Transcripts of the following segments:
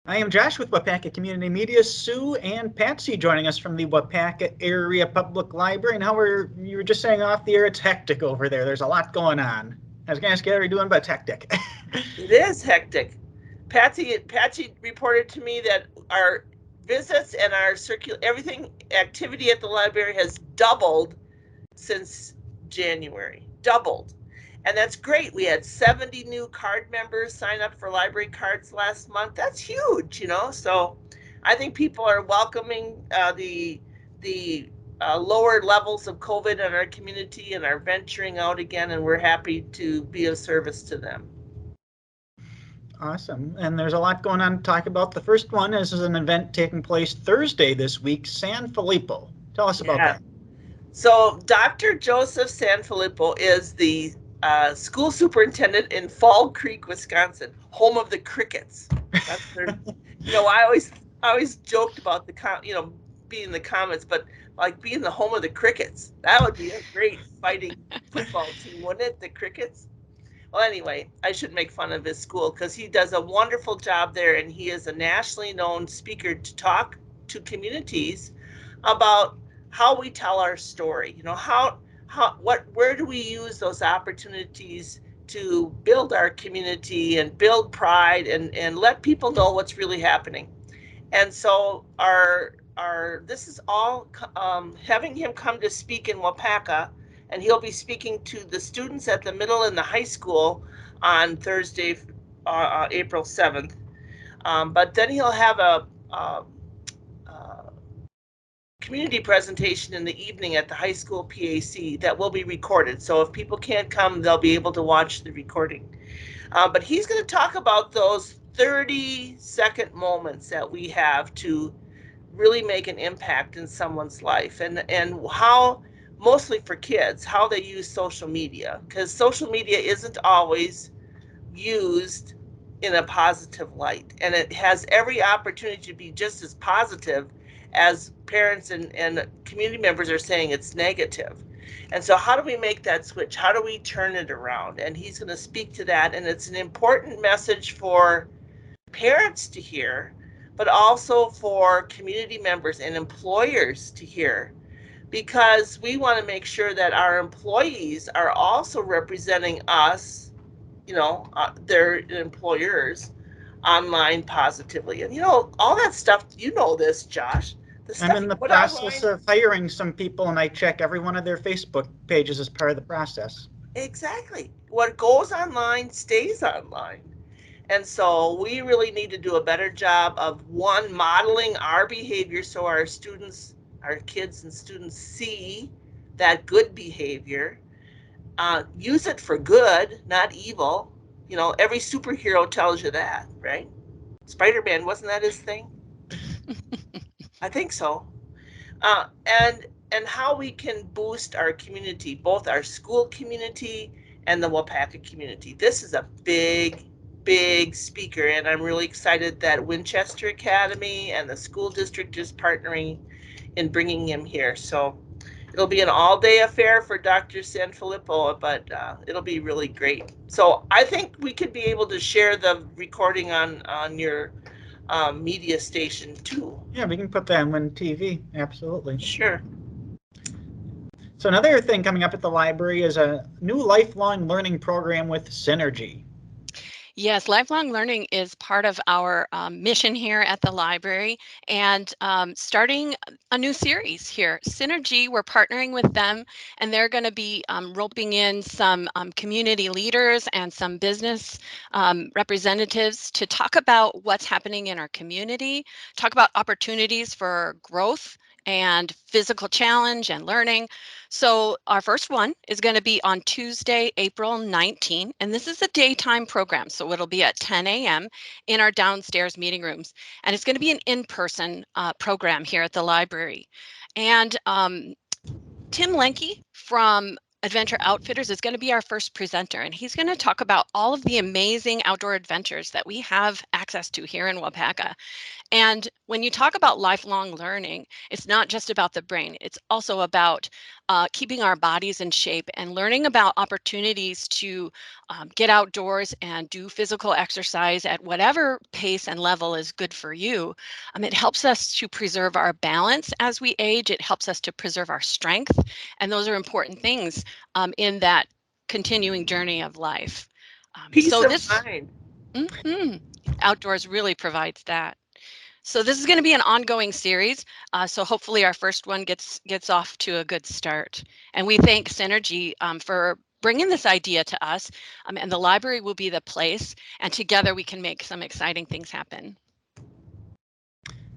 I am Josh with Waupaca Community Media. Sue and Patsy joining us from the Waupaca Area Public Library. And you were just saying off the air, it's hectic over there. There's a lot going on. I was going to ask you how you're doing, but it's hectic. It is hectic. Patsy reported to me that our visits and our everything activity at the library has doubled since January. Doubled. And that's great. We had 70 new card members sign up for library cards last month. That's huge. So I think people are welcoming the lower levels of COVID in our community and are venturing out again, and we're happy to be of service to them. Awesome. And there's a lot going on to talk about. The first one is an event taking place Thursday this week, San Filippo. Tell us about Yeah. that. So Dr. Joseph Sanfilippo is the school superintendent in Fall Creek, Wisconsin, home of the crickets. That's their. I always joked about being the Comets, but like being the home of the crickets. That would be a great fighting football team, wouldn't it? The crickets. Well, anyway, I should make fun of his school because he does a wonderful job there, and he is a nationally known speaker to talk to communities about how we tell our story. Where do we use those opportunities to build our community and build pride and let people know what's really happening. And so our this is all having him come to speak in Waupaca, and he'll be speaking to the students at the middle and the high school on Thursday, April 7th. But then he'll have a community presentation in the evening at the high school PAC that will be recorded. So if people can't come, they'll be able to watch the recording. But he's going to talk about those 30-second moments that we have to really make an impact in someone's life, and how, mostly for kids, how they use social media, because social media isn't always used in a positive light, and it has every opportunity to be just as positive as parents and community members are saying it's negative. And so how do we make that switch? How do we turn it around? And he's going to speak to that, and it's an important message for parents to hear, but also for community members and employers to hear, because we want to make sure that our employees are also representing us, their employers, online positively. And all that stuff, this, Josh, the I'm stuff in you the put process online. of hiring some people, and I check every one of their Facebook pages as part of the process. Exactly. What goes online stays online. And so we really need to do a better job of, one, modeling our behavior so our kids and students see that good behavior. Use it for good, not evil. Every superhero tells you that, right? Spider-Man, wasn't that his thing? I think so. And how we can boost our community, both our school community and the Waupaca community. This is a big, big speaker, and I'm really excited that Winchester Academy and the school district is partnering in bringing him here. So it'll be an all-day affair for Dr. Sanfilippo, but it'll be really great. So I think we could be able to share the recording on your media station too. Yeah, we can put that on Win TV. Absolutely. Sure. So another thing coming up at the library is a new lifelong learning program with Synergy. Yes, lifelong learning is part of our mission here at the library, and starting a new series here. Synergy, we're partnering with them, and they're going to be roping in some community leaders and some business representatives to talk about what's happening in our community, talk about opportunities for growth and physical challenge and learning. So our first one is going to be on Tuesday, April 19, and this is a daytime program. So it'll be at 10 a.m. in our downstairs meeting rooms, and it's going to be an in-person program here at the library. And Tim Lenke from Adventure Outfitters is going to be our first presenter, and he's going to talk about all of the amazing outdoor adventures that we have access to here in Waupaca. And when you talk about lifelong learning, it's not just about the brain. It's also about keeping our bodies in shape and learning about opportunities to get outdoors and do physical exercise at whatever pace and level is good for you. It helps us to preserve our balance as we age. It helps us to preserve our strength. And those are important things in that continuing journey of life. Peace of mind. Outdoors really provides that. So this is going to be an ongoing series. So hopefully our first one gets off to a good start. And we thank Synergy for bringing this idea to us. And the library will be the place. And together we can make some exciting things happen.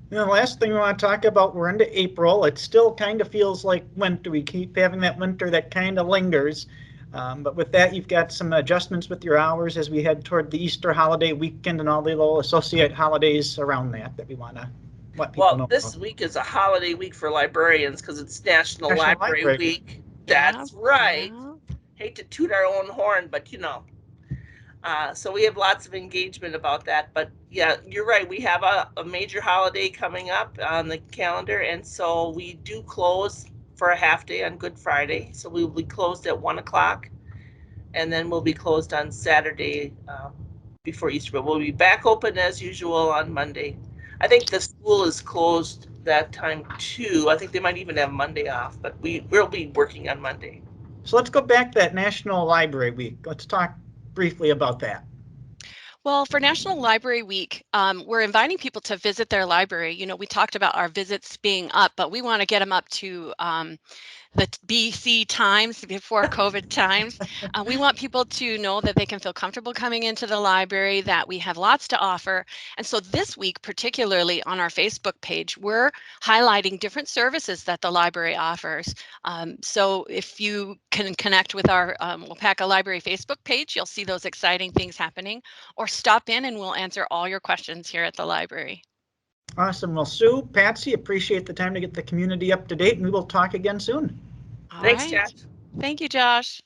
The last thing we want to talk about, we're into April. It still kind of feels like winter. We keep having that winter that kind of lingers. But with that, you've got some adjustments with your hours as we head toward the Easter holiday weekend and all the little associate holidays around that we want to let people know this about. week is a holiday week for librarians because it's National Library Week. That's right. Yeah. Hate to toot our own horn, but so we have lots of engagement about that. But yeah, you're right. We have a major holiday coming up on the calendar, and so we do close for a half day on Good Friday. So we will be closed at 1 o'clock, and then we'll be closed on Saturday before Easter. But we'll be back open as usual on Monday. I think the school is closed that time too. I think they might even have Monday off, but we'll be working on Monday. So let's go back to that National Library Week. Let's talk briefly about that. Well, for National Library Week, we're inviting people to visit their library. You know, we talked about our visits being up, but we want to get them up to the BC times, before COVID times. We want people to know that they can feel comfortable coming into the library, that we have lots to offer. And so this week, particularly on our Facebook page, we're highlighting different services that the library offers. So if you can connect with our Waupaca Library Facebook page, you'll see those exciting things happening, or stop in and we'll answer all your questions here at the library. Awesome. Well, Sue, Patsy, appreciate the time to get the community up to date, and we will talk again soon. Thanks, Josh. Thank you, Josh.